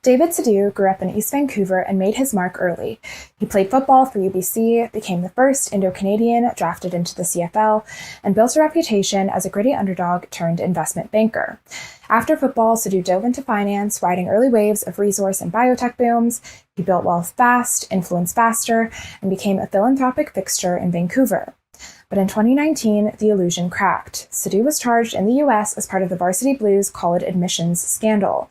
David Sidoo grew up in East Vancouver and made his mark early. He played football for UBC, became the first Indo-Canadian drafted into the CFL, and built a reputation as a gritty underdog turned investment banker. After football, Sidoo dove into finance, riding early waves of resource and biotech booms. He built wealth fast, influenced faster, and became a philanthropic fixture in Vancouver. But in 2019, the illusion cracked. Sidoo was charged in the US as part of the Varsity Blues college admissions scandal.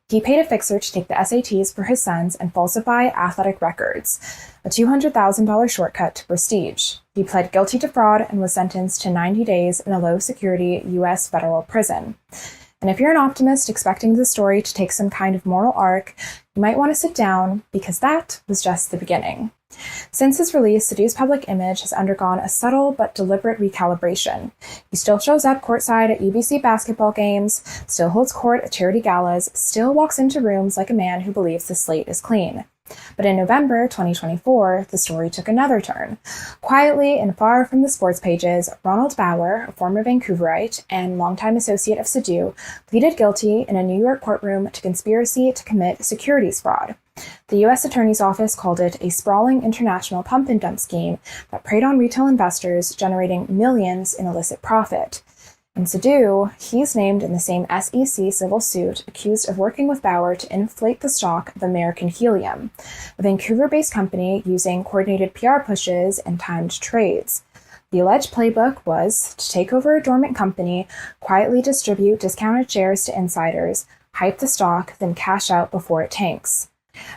He paid a fixer to take the SATs for his sons and falsify athletic records, a $200,000 shortcut to prestige. He pled guilty to fraud and was sentenced to 90 days in a low-security U.S. federal prison. And if you're an optimist expecting the story to take some kind of moral arc, you might want to sit down, because that was just the beginning. Since his release, Sidoo's public image has undergone a subtle but deliberate recalibration. He still shows up courtside at UBC basketball games, still holds court at charity galas, still walks into rooms like a man who believes the slate is clean. But in November 2024, the story took another turn. Quietly and far from the sports pages, Ronald Bauer, a former Vancouverite and longtime associate of Sidoo, pleaded guilty in a New York courtroom to conspiracy to commit securities fraud. The U.S. Attorney's Office called it a sprawling international pump-and-dump scheme that preyed on retail investors, generating millions in illicit profit. In Sidoo, he's named in the same SEC civil suit, accused of working with Bauer to inflate the stock of American Helium, a Vancouver-based company using coordinated PR pushes and timed trades. The alleged playbook was to take over a dormant company, quietly distribute discounted shares to insiders, hype the stock, then cash out before it tanks.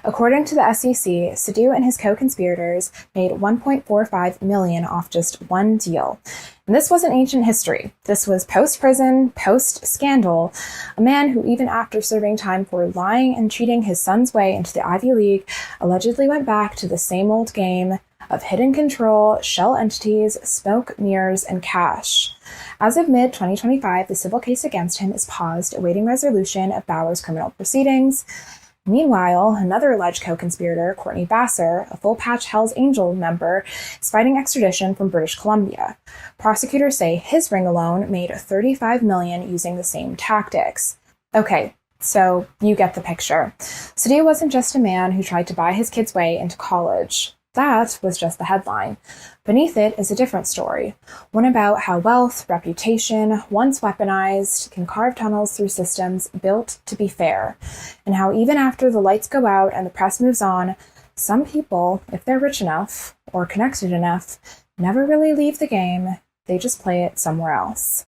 According to the SEC, Sidoo and his co-conspirators made $1.45 million off just one deal. And this wasn't ancient history. This was post-prison, post-scandal, a man who, even after serving time for lying and cheating his son's way into the Ivy League, allegedly went back to the same old game of hidden control, shell entities, smoke, mirrors, and cash. As of mid-2025, the civil case against him is paused, awaiting resolution of Bauer's criminal proceedings. Meanwhile, another alleged co-conspirator, Courtney Basser, a Full Patch Hell's Angel member, is fighting extradition from British Columbia. Prosecutors say his ring alone made $35 million using the same tactics. Okay, so you get the picture. Sidoo wasn't just a man who tried to buy his kid's way into college. That was just the headline. Beneath it is a different story, one about how wealth, reputation, once weaponized, can carve tunnels through systems built to be fair, and how even after the lights go out and the press moves on, some people, if they're rich enough or connected enough, never really leave the game. They just play it somewhere else.